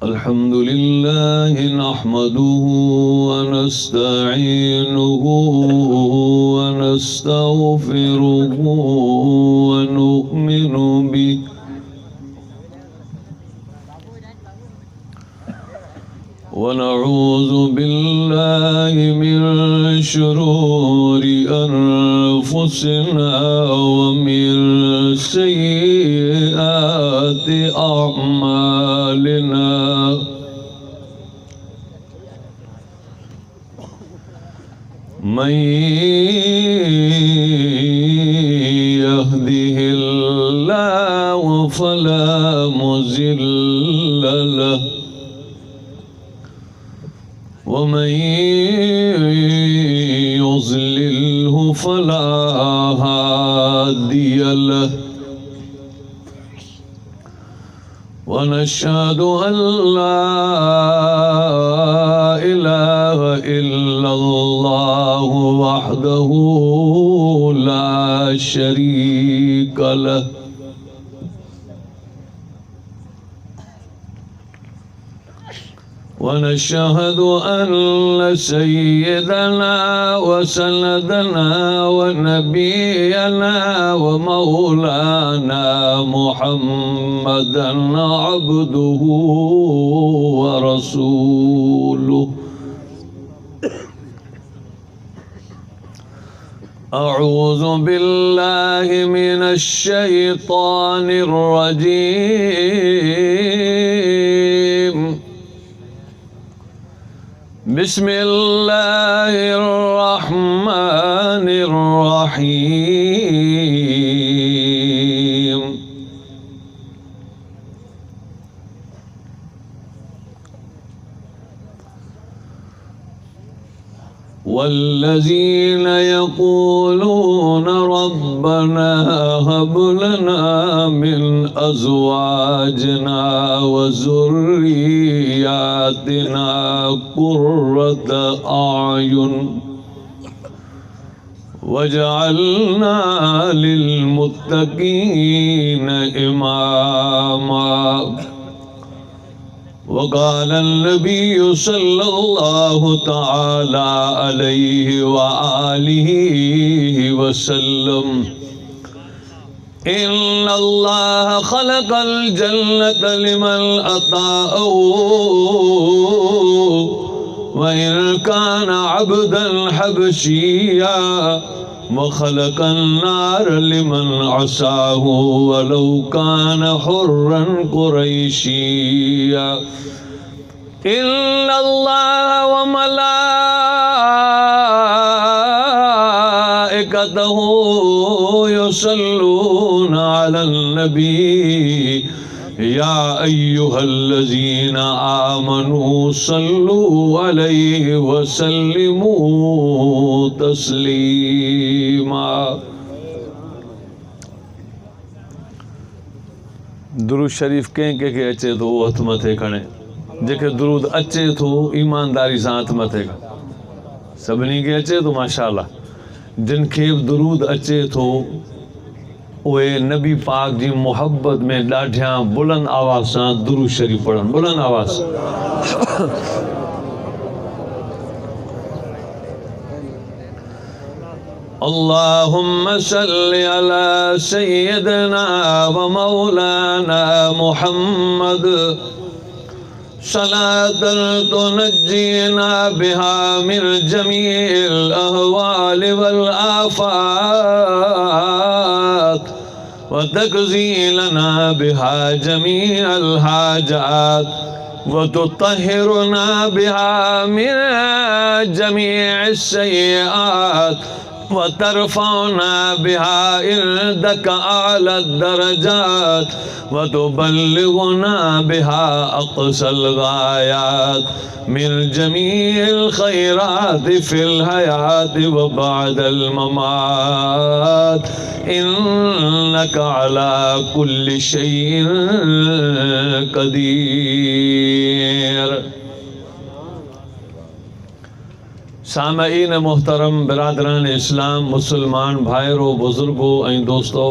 अल्हम्दुलिल्लाह नहमदुहु व नस्तईनुहु व नस्तगफिरुहु व नु'मिनु बिही व नऊज़ु बिल्लाहि मिन शुरूरि अनफुसिना व मिन सय्यिआति अअमालिना मन यहदिहिल्लाहु फला मुज़िल्ल लहु वमन युज़लिल्हु फला हादिय लहु वनशहदु अल्ला इलाहा इल्लल्लाहु वहदहु ला शरीक लहु ونشهد أن سيدنا وسندنا ونبينا ومولانا محمدا عبده ورسوله أعوذ بالله من الشيطان الرجيم बिस्मिल्लाहिर्रहमानिर्रहीम वल्लज़ीन यक़ूलून रब्बना हब लना मिन अज़वाजिना व ज़ुर्रिय्यातिना क़ुर्रत आयुन वजअलना लिलमुत्तक़ीन इमामा वक़ाल नबी सल्लल्लाहु तआला अलैहि व आलिहि वसल्लम इन्नल्लाह खलक़ल जन्नत लिमन अताअहु व इन कान अब्दन हबशिया व खलक़न नार लिमन असाहु वलौ कान हुर्रन कुरैशिया इन्नल्लाह व मलाइकतहु युसल्लूना अलन नबी या अय्युहल्लज़ीना आमनू सल्लू अलैहि व सल्लिमू तस्लीमा। दुरूद शरीफ कंहिं अचे थो उहो हथ मथे खणे, जेके दुरूद अचे थो ईमानदारी सां हथ मथे खणे। सभिनी खे अचे थो माशाअल्लाह, जिन खे दुरूद अचे थो उहे नबी पाक जी मोहब्बत में ॾाढियां बुलंद आवाज़ सां दुरूद शरीफ पढ़नि, बुलंद आवाज़। अल्लाहुम्मा सल्लि अला सय्यिदना व मौलाना मुहम्मद सलातन तुनज्जीना बिहा मिन जमीइल अहवाल वल आफात व तकज़ीलना बिहा जमीअल हाजात व तुतहिरुना बिहा मिन जमीइस सय्यिआत व तरफ़उना बिहा इंदक आला दरजात व तुबल्लिगुना बिहा अक़सल गायात मिन जमीइल खैरात फिल हयात व बअदल ममात इन्नक अला कुल्लि शैइन क़दीर। सामईन मोहतरम, बिरादरान इस्लाम, मुसलमान भाइरो, बुजुर्गो ऐं दोस्तो,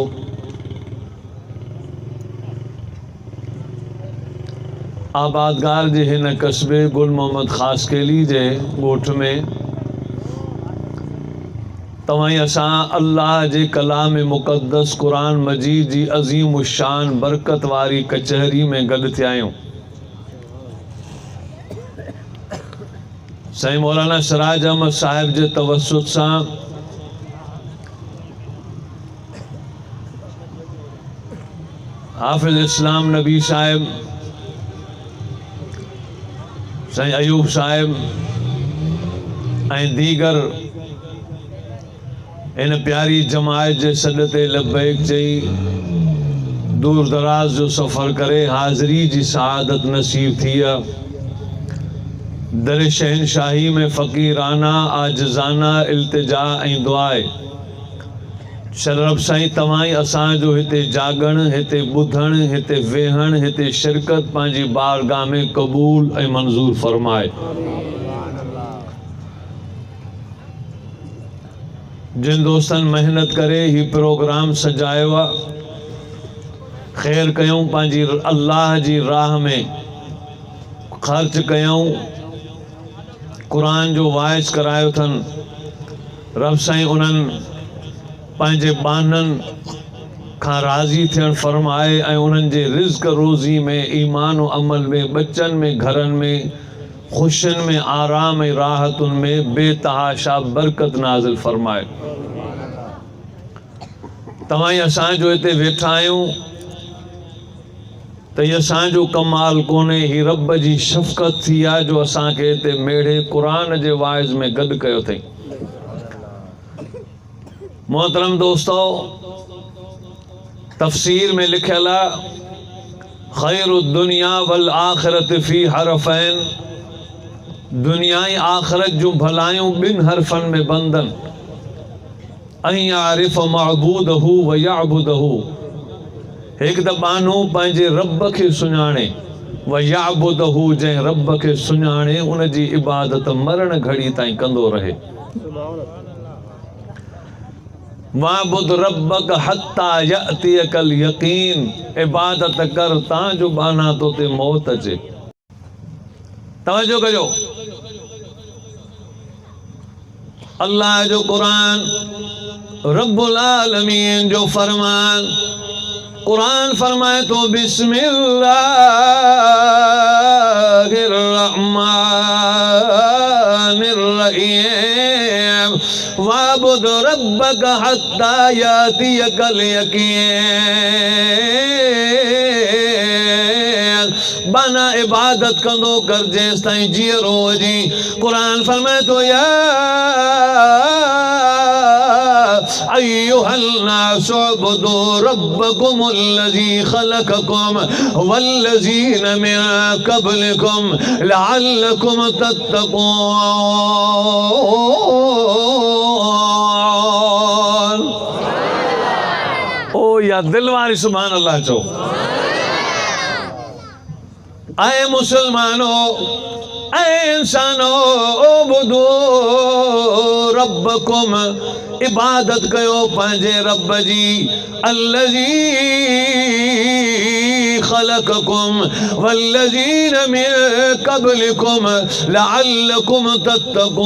आबादगार जे हिन कस्बे गुल मोहम्मद ख़ासकेली जे ॻोठ में तव्हां असां अल्लाह जे कलाम मुक़द्दस क़ुरान मजीद जी अज़ीम शान बरकत वारी कचहरी में गॾु थिया आहियूं। साईं मौलाना सिराज अहमद साहिब जे तवसुत सां हाफ़िज़ इस्लाम नबी साहिब, साईं अयूब साहिब ऐं दीगर इन प्यारी जमायत जे सॾ ते लब्बैक चई दूर दराज जो सफ़र करे हाज़िरी जी सआदत नसीब थी आहे। दर शहनशाही में फ़क़ीराना आजिज़ाना इल्तिजा ऐं दुआए शरब साईं तव्हां असांजो हिते जागण, हिते ॿुधण, हिते वेहण, हिते शिरकत पंहिंजी बारगाह में क़बूल ऐं मंज़ूर फरमाए। जिन दोस्तनि मेहनत करे ही प्रोग्राम सजायो आहे, ख़ैर कयूं, पंहिंजी अल्लाह जी राह में ख़र्च कयूं, क़ुरान जो वाइस करायो अथनि। रब साईं उन्हनि पंहिंजे बाननि खां राज़ी थियण फरमाए ऐं उन्हनि जे रिज़्क़ रोज़ी में, ईमान और अमल में, बच्चनि में, घरनि में, ख़ुशियुनि में, आराम ऐं राहतुनि में बेतहाशा बरकत नाज़िल फरमाए। तव्हां असांजो हिते वेठा आहियूं त हीअ असांजो कमाल कोन्हे, ही रब जी शफ़क़त थी आहे जो असांखे हिते मेढ़े क़ुरान जे वाइज़ में गॾु कयो अथई। मोहतरम दोस्तो, तफ़सीर में लिखियल आहे ख़ैरु दुनिया वल आख़िरत फ़ी हरफ़ैन, दुनिया ऐं आख़िरत जूं भलायूं ॿिनि हरफ़नि में बंदन। ऐं यारिफ़ मअबूदहू व याबुदहू, हिकु त बानो पंहिंजे रब खे सुञाणे, व याबुदहू जंहिं रब खे सुञाणे उन जी इबादत मरण घड़ी ताईं कंदो रहे। वाबुद रब्बक हत्ता यअतियकल यकीन, इबादत कर तां जो बाना तो ते मौत अचे। तवज्जो कजो, अल्लाह जो क़ुरान, रब्बुल आलमीन जो फरमान। क़ुरान फरमाए तो बिस्मिल्लाहिर रहमानिर रहीम, वाबुद रब्बक हत्ता यातियकल यकीन, बाना इबादत कंदो कर जेस ताईं जीअरो जी। क़ुरान फरमाए तो या अय्युहल नास उअ्बुदू रब्बकुमुल्लज़ी खलक़कुम वल्लज़ीन मिन क़ब्लिकुम लअल्लकुम तत्तक़ून। ओ या दिल वारी सुभान अल्लाह चो। ऐ मुसलमानो, ऐ इंसानो, उअ्बुदू रब्बकुम, इबादत कयो पंहिंजे रब जी। अल्लज़ी खलक़कुम वल्लज़ीन मिन क़ब्लिकुम लअल्लकुम तत्तक़ून,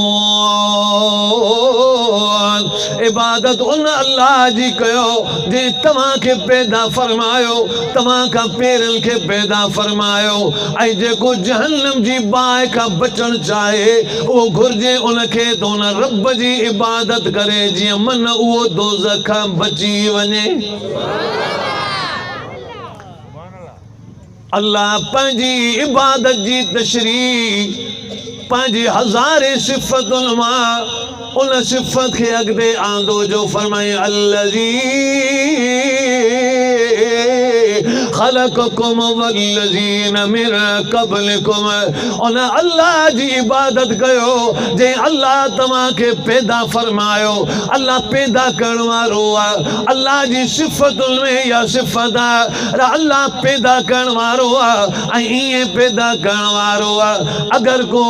इबादत उन अल्लाह जी कयो जे तव्हांखे पैदा फरमायो, तव्हां खां पेरनि खे पैदा फरमायो, ऐं जेको जहन्नम जी बाहि खां बचण चाहे उहो घुर्जे उनखे त उन रब जी इबादत करे जीअं मन उहो दोज़ख खां बची वञे। अल्लाह पंहिंजी इबादत जी तशरीह पंहिंजी हज़ारे सिफ़तुनि मां उन सिफ़त खे अॻिते आंदो जो फरमाए अल्लज़ी खलक़कुम वल्लज़ीन मिन क़ब्लिकुम, उन अल्लाह जी इबादत कयो जे अल्लाह तव्हांखे पैदा फरमायो। अल्लाह पैदा करण वारो आहे, अल्लाह जी सिफ़तुनि में इहा सिफ़त आहे, अल्लाह पैदा करण वारो आहे ऐं ईअं पैदा करण वारो आहे। अगरि को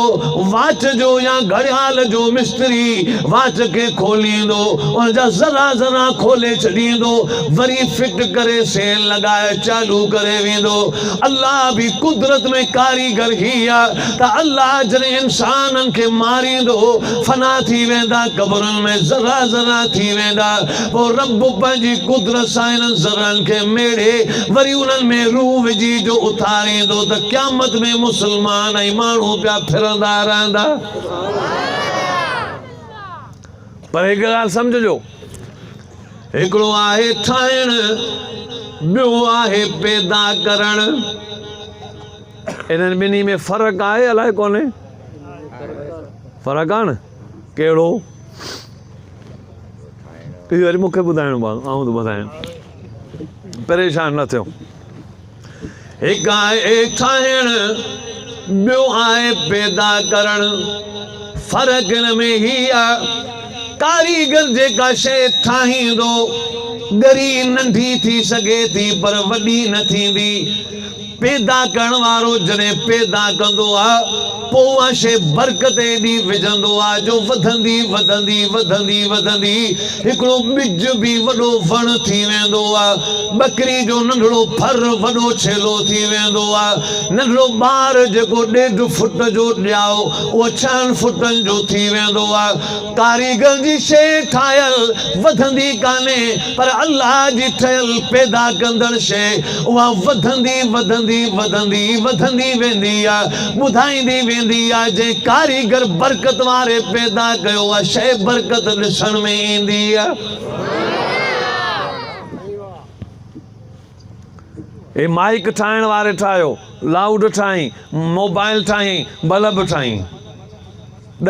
वाच जो या घड़ियाल जो मिस्त्री वाच खे खोलींदो, उनजा ज़रा ज़रा खोले छॾींदो, वरी फिट करे सेल लॻाए चालू करे वेंदो अल्लाह भी कुदरत में कारीगर ही आहे त अल्लाह जॾहिं इंसाननि खे मारींदो फना थी वेंदा क़बरुनि में ज़रा ज़रा थी वेंदा पोइ रब पंहिंजी कुदरत सां इन्हनि ज़रनि खे मेड़े वरी उन्हनि में रूह विझी जो उथारींदो त क़यामत में मुस्लमान ऐं माण्हू पिया फिरंदा रहंदा पर हिकु ॻाल्हि सम्झिजो हिकिड़ो आहे ठाहिण ॿियो आहे पैदा करण इन्हनि ॿिन्ही में फ़र्क़ु आहे अलाए कोन्हे फ़र्क़ु आहे न कहिड़ो इहो वरी मूंखे ॿुधाइणो पवंदो आउं थो ॿुधायां परेशान न थियो हिकु आहे ठाहिण ॿियो आहे पैदा करण फ़र्क़ु हिन में ही आहे कारीगर जेका शइ ठाहींदो ॻरी नंढी थी सघे थी पर वॾी न थींदी पैदा करण वारो जॾहिं पैदा कंदो आहे पोइ उहा शइ बरकत एॾी विझंदो आहे जो वधंदी वधंदी वधंदी वधंदी हिकिड़ो ॿिज बि वॾो वण थी वेंदो आहे ॿकरी जो नंढड़ो फर वॾो छेलो थी वेंदो आहे नंढड़ो ॿार जेको 1.5 फुट जो ॼाओ उहो 6 फुटनि जो थी वेंदो आहे कारीगर जी शइ ठाहियल वधंदी कान्हे पर अल्लाह जी ठहियल पैदा कंदड़ शइ उहा वधंदी वधंदी वधंदी वधंदी वेंदी आहे ॿुधाईंदी वेंदी आहे जे कारीगर बरकत वारे पैदा कयो आहे शइ बरकत ॾिसण में ईंदी आहे हे माइक ठाहिण वारे ठाहियो लाउड ठाही मोबाइल ठाही बल्ब ठाही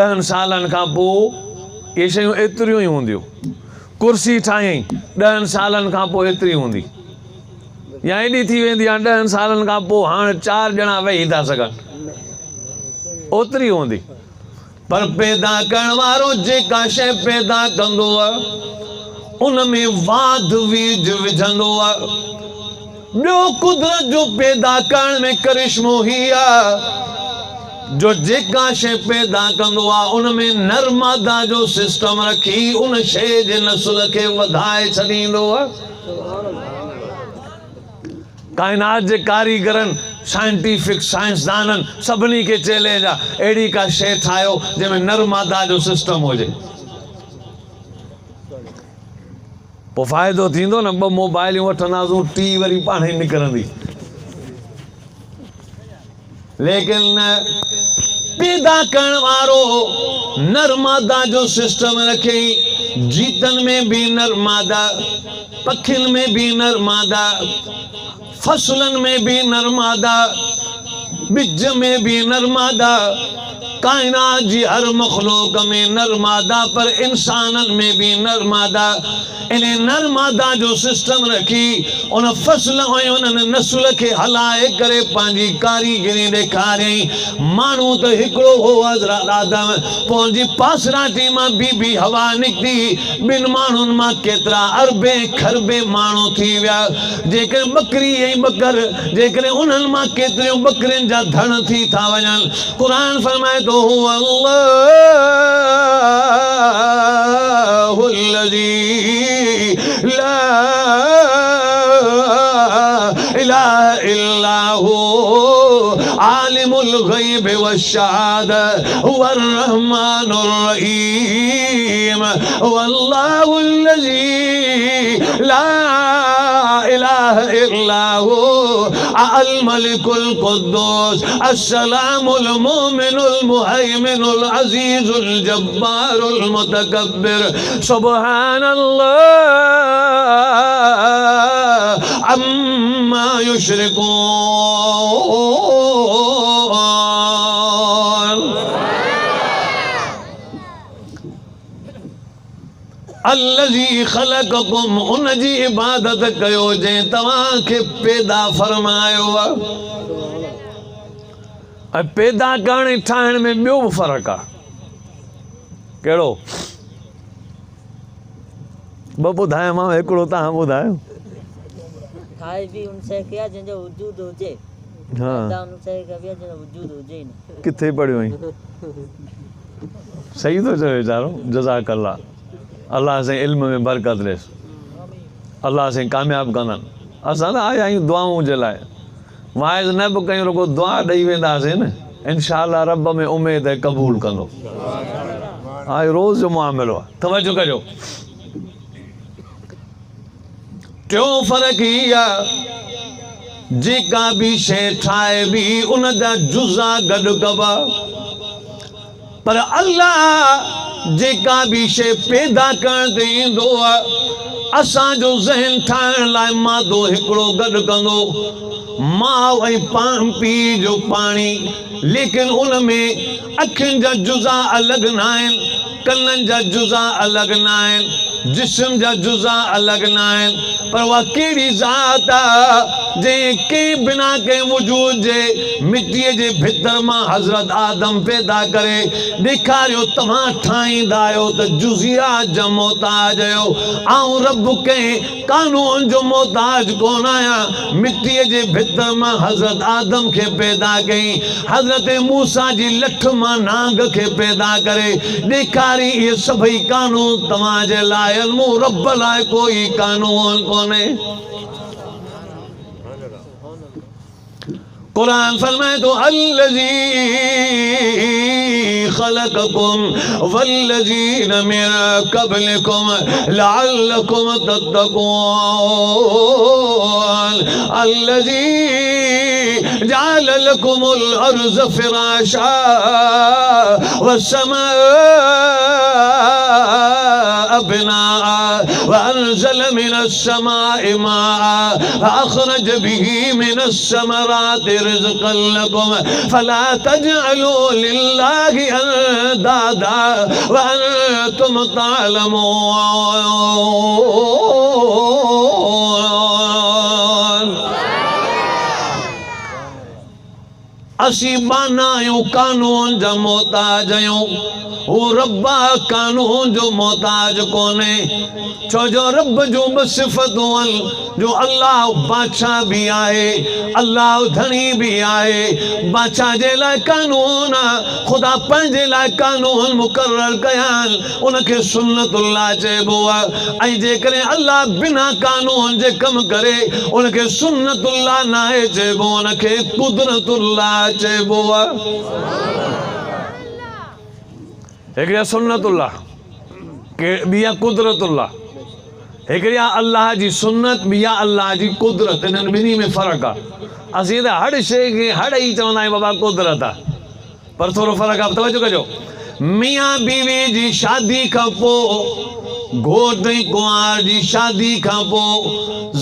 10 सालनि खां पोइ इहे शयूं एतिरियूं ई हूंदियूं कुर्सी ठाही 10 सालनि खां पोइ एतिरी हूंदी या एॾी थी वेंदी आहे 10 सालनि खां पोइ हाणे 4 ॼणा वेही था सघनि ओतिरी हूंदी पर पैदा करण वारो जेका शइ पैदा कंदो आहे उन में वाध वीज विझंदो आहे ॿियो कुदरत जो पैदा करण में करिश्मो ही आहे जो जेका शइ पैदा कंदो आहे उन में नर मादा जो सिस्टम रखी उन शइ जे नस्ल खे वधाए छॾींदो आहे काइनात जे कारीगरनि साइंटिफिक साइंसदाननि सभिनी खे चैलेंज आहे अहिड़ी का शइ ठाहियो जंहिंमें नर मादा जो सिस्टम हुजे पोइ फ़ाइदो थींदो न 2 मोबाइलियूं वठंदासीं टी वरी पाण ई निकिरंदी लेकिन पैदा करण वारो नर मादा जो सिस्टम रखे जीतनि में भी नर मादा पखियुनि में भी नर मादा फसलनि में भी नर मादा बिज में भी नर मादा कायनात जी हर मखलूक में नर मादा पर इंसाननि में भी नर मादा इन नर मादा जो सिस्टम रखी उन फसल ऐं उन्हनि नस्ल खे हलाए करे पंहिंजी कारीगरी ॾेखारियईं माण्हू त हिकिड़ो हो हज़रत आदम पोइ जी पासराटी मां बीबी हवा निकिती 2 माण्हुनि मां केतिरा अरबे खरबे माण्हू थी विया जेकॾहिं ॿकरी ऐं ॿकर जेकॾहिं उन्हनि मां केतिरियूं ॿकरियुनि जा धण थी था वञनि क़ुर फरमाए थो ला इलाहा इल्ला हु आलिमुल गैब वश्शहादा हुवर रहमानुर रहीम वल्लाहुल्लज़ी ला इलाहा इल्ला हु अल मलिकुल कुद्दूस अस्सलामुल मुमिनुल मुहैमिनुल अजीजुल जब्बारुल मुतकब्बिर सुब्हानल्लाह अम्मा युश्रिकून अल्लज़ी ख़लक़कुम उन जी इबादत कयो जंहिं तव्हांखे पैदा फरमायो आहे ऐं पैदा करण ठाहिण में ॿियो बि फ़र्क़ु आहे कहिड़ो ॿ ॿुधायोमांव हिकिड़ो तव्हां ॿुधायो ठाहे बि उन शइ खे आहे जंहिंजो वजूद हुजे हाँ उन शइ खे बि जंहिंजो वजूद हुजे ई न किथे पढ़ियो आहीं सही थो चए वीचारो जज़ाकल्ला अल्लाह से इल्म में बरकत ॾेसि अल्लाह से कामयाबु कंदनि असां त आया आहियूं दुआऊं जे लाइ वाइज़ न बि कयूं रुगो दुआ ॾेई वेंदासीं न इंशाअल्लाह रब में उमेद है क़बूल कंदो हा रोज़ जो मुआमिलो आहे तवजो कजो टियों फ़र्क़ु ई आहे जेका बि शइ ठाहे बि उन जा जुज़ा गॾु कबा पर अल्लाह जेका बि शइ पैदा करण ते ईंदो आहे असांजो ज़हन ठाहिण लाइ मादो हिकिड़ो गॾु कंदो माउ ऐं पीउ जो पाणी लेकिन उन में अखियुनि जा जुज़ा अलॻि न आहिनि कननि जा जुज़ा अलॻि न आहिनि जिस्म जा जुज़ा अलॻि न आहिनि पर उहा कहिड़ी ज़ात आहे जंहिं कंहिं बिना कंहिं वजूद जे मिटीअ जे भितर मां हज़रत आदम पैदा करे ॾेखारियो तव्हां ठाहींदा आहियो त जुज़ियात जा मोहताज आहियो ऐं रब कंहिं कानून जो मोहताज कोन आहियां मिटीअ जे भितर मां हज़रत आदम खे पैदा कई हज़रत मूसा जी लठ मां नांग खे पैदा करे ॾेखारी इहे सभई कानून तव्हांजे लाइ मूं रब लाइ कोई कानून कोन्हे कुरान फरमाए तो अल्लज़ी खलक़कुम वल्लज़ीन मिन क़ब्लिकुम लअल्लकुम तत्तक़ून अल्लज़ी जअल लकुमुल अर्ज़ फ़िराशा वस्समा बिनाअ वअनज़ल मिनस समाइ माअ फअख़रज बिही मिनस समराति रिज़क़न लकुम फला तजअलू लिल्लाहि अंदादा वअंतुम तअलमून असी बाना आहियूं कानून जा मोहताज आहियूं वो रब्बा कानून जो मोहताज कोने छो जो रब जो ब सिफ़तूं आहिनि जो अल्लाह बादशाह भी आहे अल्लाह धनी भी आहे बादशाह जे लाइ कानून आहे ख़ुदा पंहिंजे लाइ कानून मुक़ररु कया आहिनि उनखे सुन्नतुल्लाह चइबो आहे ऐं जेकॾहिं अल्लाह बिना कानून जे कमु करे उनखे सुन्नतुल्लाह नाहे चइबो उनखे कुदरतुल्लाह चइबो आहे हिकिड़ी सुन्नतुल्लाह के ॿिया कुदरतुल्लाह हिकिड़ी अल्लाह जी सुन्नत ॿिया अल्लाह जी कुदरत इन्हनि ॿिन्ही में फ़र्क़ु आहे असीं त हर शइ खे हर ई चवंदा आहियूं बाबा कुदरत आहे पर थोरो फ़र्क़ु आहे तवजो कजो मियां बीवी जी शादी खां पोइ घोट ऐं कुंवार जी शादी खां पोइ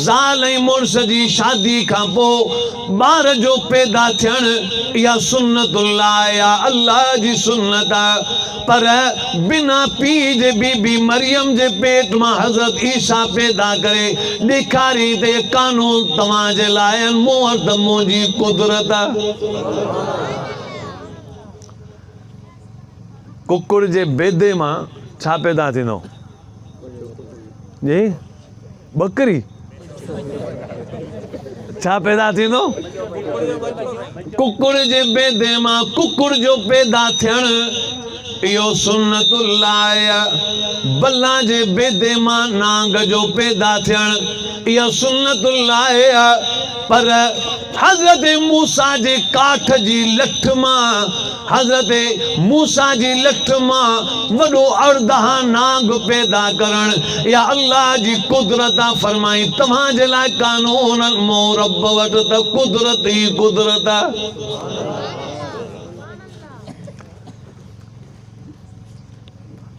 ज़ाल ऐं मुड़ुस जी शादी खां पोइ ॿार जो पैदा थियणु इहा सुन्नतुल्लाह या अल्लाह जी सुन्नत आहे पर बिना पीउ जे बीबी मरियम जे पेट मां हज़रत ईसा पैदा करे ॾेखारी त इहे कानून तव्हांजे लाइ आहिनि मूं वटि त मुंहिंजी कुदरत आहे कुकुर जे बेदे मां छा पैदा थींदो जी बकरी छा पैदा थींदो कुकुर जे बेदे मां कुकुर जो पैदा थियणु इहो सुन्नतुल्लाह बल्ला जे बेदे मां नांग जो पैदा थियणु इहा सुन्नतुल्लाह पर हज़रत मूसा जे काठ जी लठ मां हज़रत मूसा जी लठ मां वॾो अर्दहा नांग पैदा करणु या अल्लाह जी कुदरत आहे फरमाई तव्हांजे लाइ कानून मूं रब वटि त कुदरत ई कुदरत आहे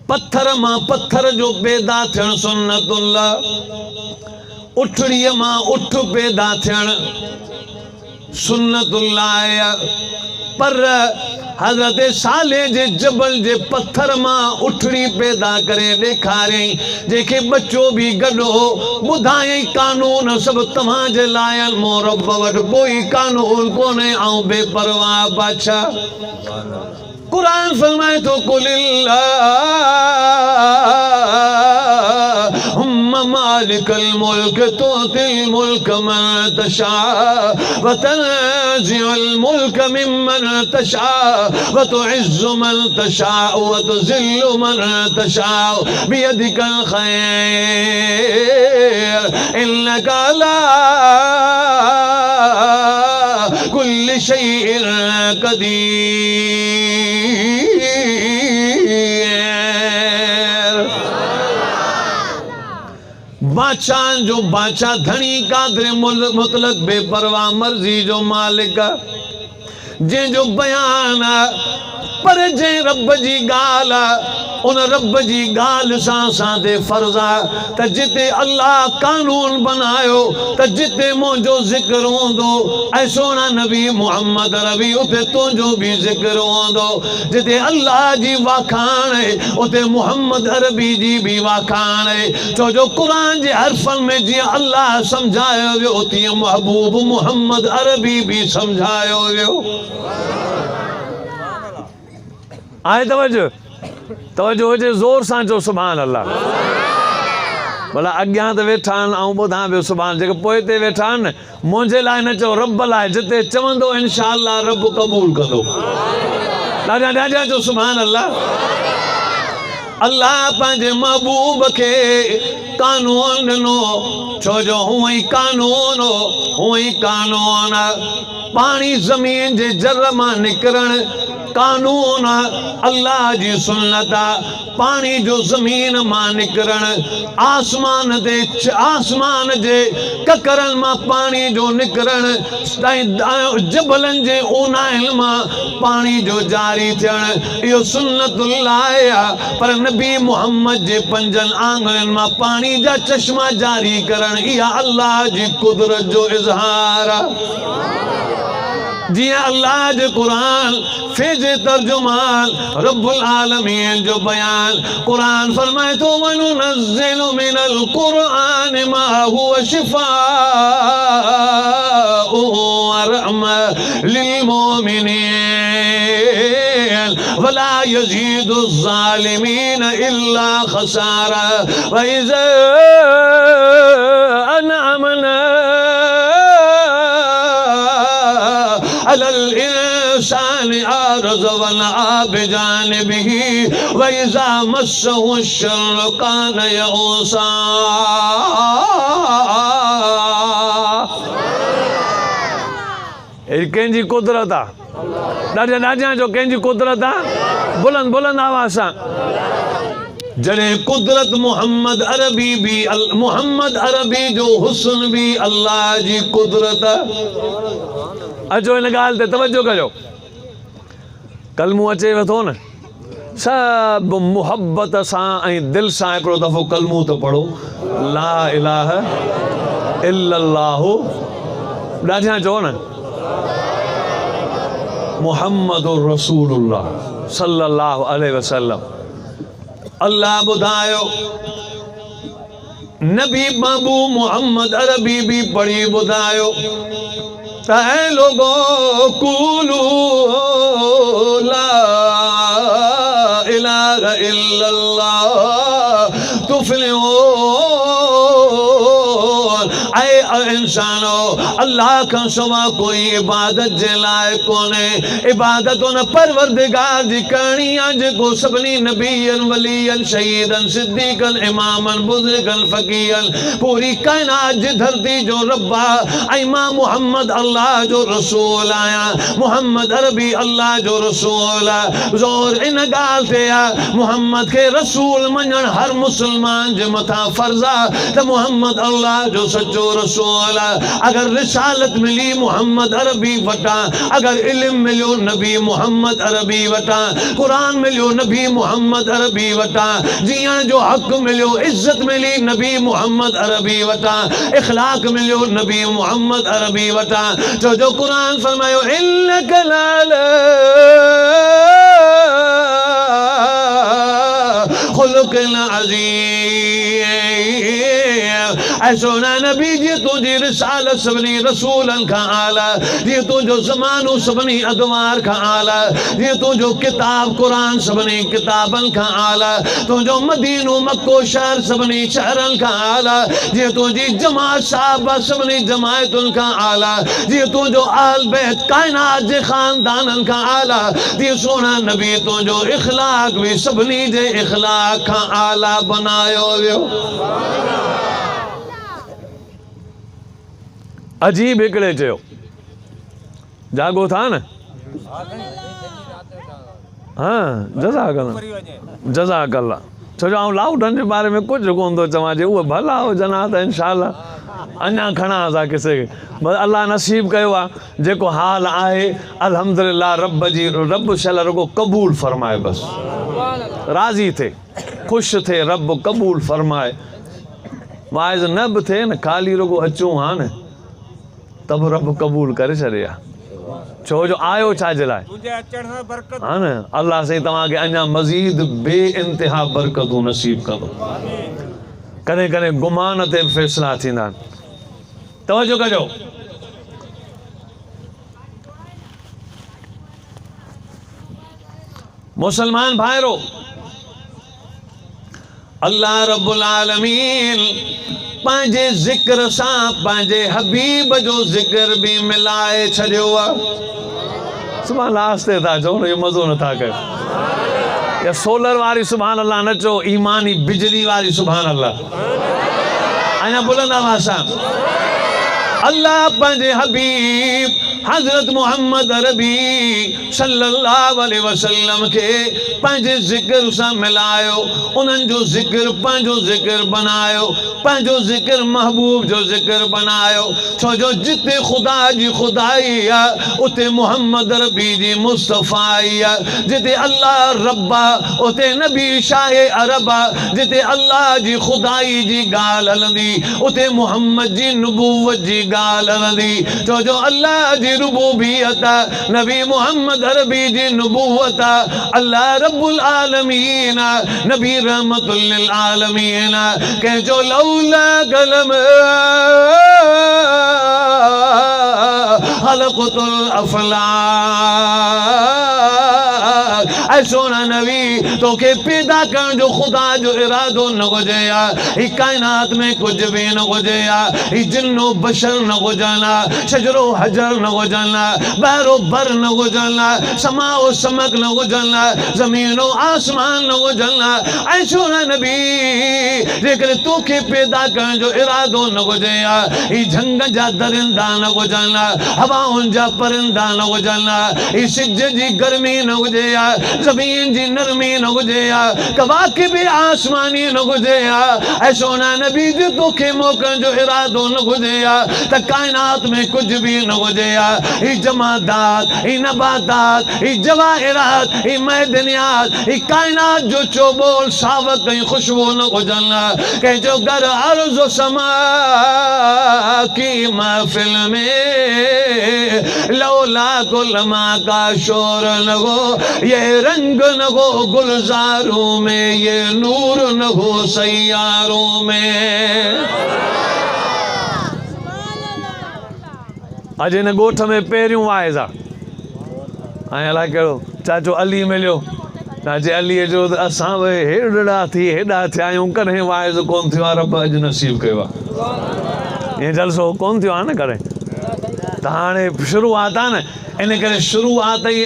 पत्थर मां पत्थर जो पैदा थियणु सुन्नतुल्लाह उठड़ीअ मां उठ पैदा थियणु सुन्नतुल्लाह पर हज़रत साले जे जबल जे पत्थर मां उठड़ी पैदा करे ॾेखारियईं जंहिंखे बच्चो बि गॾु हो ॿुधायईं कानून सभु तव्हांजे लाइ आहिनि मूं रब वटि कोई कानून कोन्हे ऐं बेपरवाह बादशाह कुरान फरमाए थो कुलिल्लाहुम्मा मालिकल मुल्क तुतिल मुल्क मन तशा व तनज़िउल मुल्क मिम्मन तशा व तुइज़्ज़ु मन तशा व तुज़िल्लु मन तशा बियदिकल खैर इन्नका अला कुल्लि शैइन क़दीर। बादशाह जो बादशाह धनी कादर मुतलक बेपरवाह मर्जी जो मालिक जे जो बयान पर जे रब जी गाल उन रब जी गाल सां ते फर्ज़ त जिते अल्लाह कानून बनायो त जिते मुंहिंजो ज़िक्र हूंदो ऐं सोना नबी मोहम्मद रबी उते तुंहिंजो बि ज़िक्र हूंदो। जिते अल्लाह जी वाखाण है उते मोहम्मद अरबी जी बि वाखाण है। छो जो क़ुरान जे हर्फ़नि में जीअं अल्लाह सम्झायो वियो तीअं महबूब मोहम्मद अरबी बि सम्झायो वियो। आए तवज्जो तवज्जो हुजे ज़ोर सां चओ सुभान अल्लाह। भला अॻियां त वेठा आहिनि ऐं ॿुधां पियो सुभान, जेके पोइ ते वेठा आहिनि मुंहिंजे लाइ न चओ रब लाइ, जिते चवंदो इंशा अल्लाह रब क़बूल कंदो। ॾाढा ॾाढा चओ सुभान अल्लाह। अल्लाह पंहिंजे महबूब खे कानून ॾिनो, छो जो हूअं ई कानून हो, हूअं ई कानून पाणी ज़मीन जे जर मां निकिरणु कानून अल्लाह जी सुन्नत पानी जो ज़मीन मां निकिरणु आसमान जे ककरनि मां पानी जो निकिरणु जबलनि जे ऊनाइनि मां पानी जो जारी थियणु इहो सुन्नतुल्लाह आहे। पर नबी मोहम्मद जे पंजनि आंगुरनि मां पानी जा चश्मा जारी करणु इहा अल्लाह जी कुदरत जो इज़हार आहे। जिया अल्लाह जे कुरान फेजे तर्जुमान रब्बुल आलमीन जो बयान कुरान फरमाए तो वनुनज़्ज़िलु मिनल कुरान मा हुवा शिफाउ व रहमतुल लिल मोमिनीन वला यज़ीदु ज़ालिमीन इल्ला खसारा व इज़ा अनअमना अलल इंसान आरज़ वनआ बिजानिबिही व इज़ा मस्सहु शर्रु कान यऊसा। कंहिंजी कुदरत आहे, ॾाढा ॾाढा जो कंहिंजी कुदरत आहे। बुलंद बुलंद आवाज़ सां जॾहिं कुदरत मोहम्मद अरबी जो हुस्न भी अल्लाह जी कुदरत। अचो हिन ॻाल्हि ते तवजो कजो। कलमो अचे वेठो न सभु मुहबत सां ऐं दिलि सां हिकिड़ो दफ़ो कलमो त पढ़ो ला इलाहा इल्लल्लाहु। ॾाढा चओ न मुहम्मदुर रसूलुल्लाह सल्लल्लाहु अलैहि वसल्लम। अल्लाह ॿुधायो नबी बाबू मोहम्मद अरबी भी पढ़ी ॿुधायो त ऐ लोगो कुलू ला इलाहा इल्लल्लाह तुफ्लिहून। ऐ इंसानो अल्लाह का सवा कोई इबादत जे लाइ कोने। इबादत उन परवरदिगार जी करणी आहे जेको सभिनी नबीयन वलीयन शहीदन सिद्दीकन इमामन बुज़ुर्गन फ़क़ीहन पूरी कायनात जी धरती जो रब आहे। ऐं मां मोहम्मद अल्लाह जो रसूल आहियां। मोहम्मद अरबी अल्लाह जो रसूल आहे। ज़ोर इन ॻाल्हि ते आहे मोहम्मद खे रसूल मञणु हर मुसलमान जे मथां फ़र्ज़ आहे त मोहम्मद अल्लाह जो सच्चो रसूल आहे। अगर रिसालत मिली मोहम्मद अरबी वटां, अगर इल्म मिलियो नबी मोहम्मद अरबी वटां, कुरान मिलियो नबी मोहम्मद अरबी वटां, जीअण जो हक़ मिलियो, इज़्ज़त मिली नबी मोहम्मद अरबी वटां, इख़लाक़ मिलियो नबी मोहम्मद अरबी वटां। छो जो कुरान फरमायो इन्नका लअला ख़ुलुक़िन अज़ीम। ऐ ऐ सोना नबी जी तुझी रिसालत सभिनी रसूलन खां आला, जी तुझो ज़मानो सभिनी अदवार खां आला, जी तुझो किताब कुरान सभिनी किताबन खां आला, तुझो मदीनो मक्को शहर सभिनी शहरन खां आला, जी तुझी जमात साहबा सभिनी जमायतुन खां आला, जी तुझो आल बैत कायनात जे खानदानन खां आला, जी सोना नबी तुझो इखलाक भी सभिनी जे इखलाक खां आला बनायो वियो। अजीब हिकिड़े चयो, जागो था न? हाँ जज़ाकल्ला। छो जो आउं लाउडनि जे बारे में कुझु कोन थो चवां, जे उहे भला हुजनि हा त इंशाअल्लाह अञा खणा असां किसे खे, बस अल्लाह नसीब कयो आहे जेको हाल आहे अल्हम्दुलिल्लाह रब शल रुगो क़बूल फरमाए, बस राज़ी थे ख़ुशि थे, रब क़बूल फरमाए। वाइज़ न बि थिए न, ख़ाली रुगो अचूं हा न त बि रब क़बूल करे छॾे हा। छो जो आयो छाजे लाइ हा न, अल्लाह साईं तव्हांखे अञा मज़ीद बे इंतिहा बरकतूं नसीब कंदो। कॾहिं कॾहिं गुमान ते फ़ैसिला थींदा आहिनि। तवजो कजो, मुसलमान भाइरो, अल्लाह रब्बुल आलमीन पंहिंजे ज़िक्र सां पंहिंजे हबीब जो ज़िक्र भी मिलाए छॾियो आहे। सुभान अल्लाह, आस्ते था चओ, इहो मज़ो नथा कयो। या सोलर वारी सुभान अल्लाह न चओ, ईमानी बिजली वारी सुभान अल्लाह। अञा बुलंद आवाज़ सां अल्लाह पंहिंजे हबीब हज़रत मोहम्मद अरबी सल्लल्लाहु अलैहि वसल्लम के पंहिंजे ज़िक्र सां मिलायो, उन्हनि जो ज़िक्र पंहिंजो ज़िक्र बनायो, पंहिंजो ज़िक्र महबूब जो ज़िक्र बनायो। छो जो जिते ख़ुदा जी ख़ुदाई आहे उते मोहम्मद अरबी जी मुस्तफ़ाई आहे, जिते अल्लाह रब्बा उते नबी शाहे अरब आहे, जिते अल्लाह जी ख़ुदाई जी ॻाल्हि हलंदी उते मोहम्मद जी नबूवत जी ॻाल्हि हलंदी। छो जो अल्लाह जी रुबूबियत आहे, नबी मोहम्मद अरबी जी नबूवत आहे, अल्लाह रब्बुल आलमीन नबी रहमतुल लिल आलमीन कंहिंजो लौला कलम खलक़तुल अफ़लाक। ऐ सोना नबी तोखे पैदा करण जो ख़ुदा जो इरादो न हुजे हा, ही कायनात में कुछ भी न हुजे हा, ही जिन्नो बशर न हुजनि हा, शजरो हजर न हुजनि हा, बहरो बर न हुजनि हा, समाओ समक न हुजनि हा, ज़मीनो आसमान न हुजनि हा। ऐ सोना नबी जेकर तोखे पैदा करण जो इरादो न हुजे हा, ही झंग जा दरिंदा न हुजनि हा, हवाउनि जा परिंदा न हुजनि हा, ही सिज जी गर्मी न हुजे हा, ज़मीन जी नरमी न हुजे हा, कवाकिब आसमानी न हुजे हा। ऐ सोना नबी जो तोखे मोकलण जो इरादो न हुजे हा त कायनात में कुछ भी न हुजे हा, ही जमादात, ही नबातात, ही जवाहिरात, ही मैदनियात, ही कायनात जो चोबोल सावक ऐं खुशबू न हुजनि हा। कंहिंजो घर अर्ज़ समा की महफ़िल में लौला कुलमा का शोर न हो, ये रंग न हो गुलजारों में, ये नूर न हो सैयारों में। अॼु हिन ॻोठ में पहिरियों वाइज़ आहे, ऐं अलाए कहिड़ो चाचो अली मिलियो, चाचे अलीअ जो त असां बि हेॾा थी हेॾा थिया आहियूं, कॾहिं वाइज़ कोन थियो आहे, रब अॼु नसीब कयो आहे। ईअं जलसो कोन थियो आहे न कॾहिं, त हाणे शुरूआत आहे न, इन करे शुरूआत ई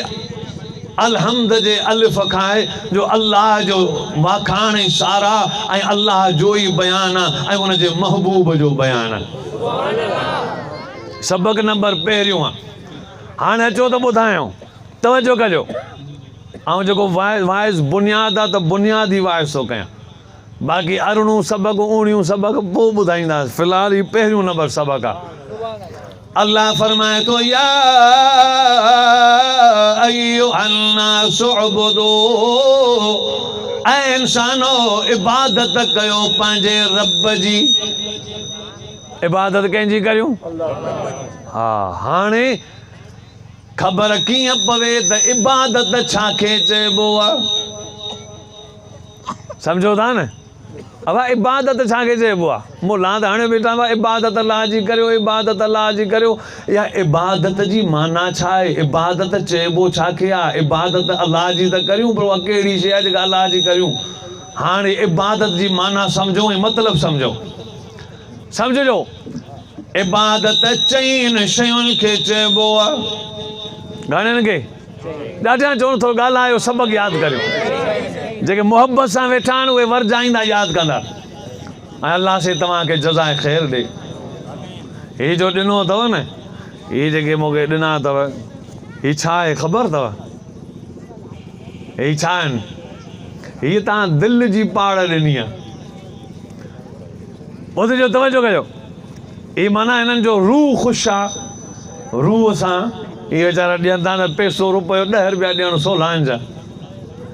अलहम्द जे अलिफ खां आहे, जो अल्लाह जो वाखाण ऐं सारा ऐं अल्लाह जो ई बयान आहे ऐं उनजे महबूब जो बयान आहे। सबक नंबर पहिरियों आहे। हाणे अचो त ॿुधायूं, तवजो कजो, ऐं जेको वाइज़ बुनियाद आहे त बुनियादी वाइज़ थो कयां, बाक़ी अरिड़ूं सबक उणियूं सबक पोइ ॿुधाईंदासीं। फ़िलहाल ही पहिरियों नंबर सबक आहे। अल्लाह फरमाए तो या अय्युहन्नासु उबुदू, ऐ इंसानो इबादत कयो पंहिंजे रब जी। इबादत कंहिंजी करियूं? हा, हाणे ख़बर कीअं पवे त इबादत छाखे चइबो आहे? सम्झो था न, अब इबादत छाखे चइबो आहे मुला त हाणे वेठा हुआ इबादत अलाह जी करियो इबादत अलाह जी करियो या इबादत जी माना छा आहे इबादत चइबो छाखे आहे इबादत अलाह जी त करियूं पर उहा कहिड़ी शइ आहे जेका अलाह जी करियूं हाणे इबादत जी माना सम्झो ऐं मतिलबु सम्झो सम्झिजो इबादत चइनि शयुनि खे चइबो आहे घणनि खे ॾाढा चवणो थोरो ॻाल्हायो सबक़ु यादि करियो जेके मोहबत सां वेठा आहिनि उहे वरजाईंदा यादि कंदा ऐं अलाह से तव्हांखे जज़ाए ख़ैरु ॾे हीअ जो ॾिनो अथव न हीअ जेके मूंखे ॾिना अथव हीअ छा आहे ख़बर अथव हीअ छा आहिनि हीअ तव्हां दिलि जी पाड़ ॾिनी आहे ॿुधिजो तवजो कयो हीअ माना हिननि जो रूह ख़ुशि आहे रूह सां इहे वीचारा ॾियनि था न पैसो रुपयो 10 रुपया ॾियणु सोलहनि जा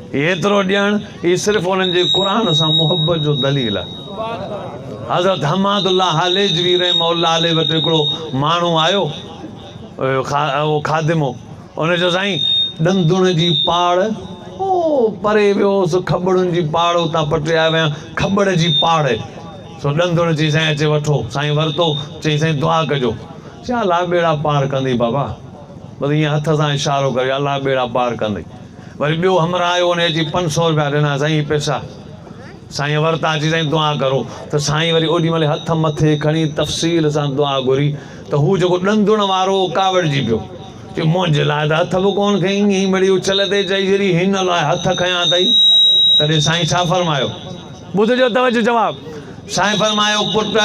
एतिरो ॾियणु हीअ सिर्फ़ु उन्हनि जे क़ुर सां मुहबत जो दलील आहे हज़रत हमादुल्लाह हालेजवी रहमहुल्लाह अलैह वटि हिकिड़ो माण्हू आयो उहो खादिमो उनजो साईं ॾंदुण जी पाड़ ओ परे वियोसि खॿड़ुनि जी पाड़ उतां पटिया विया खॿड़ जी पाड़ सो ॾंदुण जी साईं अचे वठो साईं वरितो चई साईं दुआ कजो चई अलाह ॿेड़ा पार कंदी बाबा बसि ईअं हथ सां इशारो करे अलाह ॿेड़ा पार कंदी वरी ॿियो हमरा आयो उन जी 500 रुपया ॾिना साईं पैसा साईं वरिता अची साईं दुआ करो त साईं वरी ओॾी महिल हथ मथे खणी तफ़सील सां दुआ घुरी त हू जेको ॾंदुण वारो कावड़जी पियो चई मुंहिंजे लाइ त हथ बि कोन खईं ईअं मिड़ी उछल ते चई जहिड़ी हिन लाइ हथ खयां अथई तॾहिं साईं छा फरमायो ॿुधिजो तवजो जवाबु साईं फरमायो पुट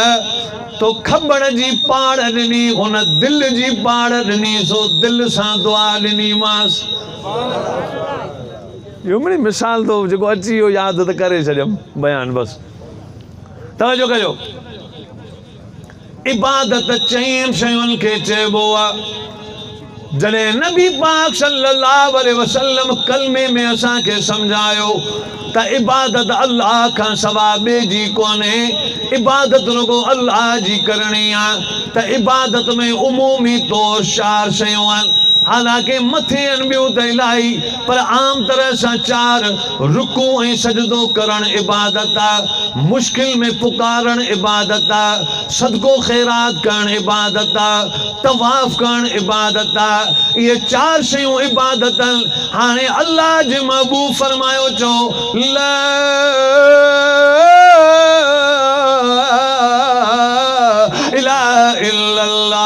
तो खॿड़ जी पाड़ ॾिनी हुन दिलि जी पाड़ ॾिनी सो दिलि सां दुआ ॾिनीमांसि इहो मिड़ी मिसाल थो जेको अची वियो यादि त करे छॾियमि बयानु बसि तवजो कजो इबादत 4 शयुनि खे चइबो आहे जॾहिं नबी पाक सल्लल्लाहु अलैहि वसल्लम कलमे में असांखे सम्झायो त इबादत अल्लाह खां सवा ॿिए जी कोन्हे इबादत रुगो अल्लाह जी करणी आहे त इबादत में उमूमी तौर 4 शयूं आहिनि हालांकि मथे आहिनि ॿियूं त इलाही पर आम तरह सां 4 रुकू ऐं सजदो करणु इबादत आहे मुश्किल में पुकारणु इबादत आहे सदको ख़ैरात करणु इबादत आहे तवाफ़ करणु इबादत आहे इहे 4 शयूं इबादत आहिनि हाणे अल्लाह जे महबूब फरमायो चओ ला इलाहा इल्लल्लाह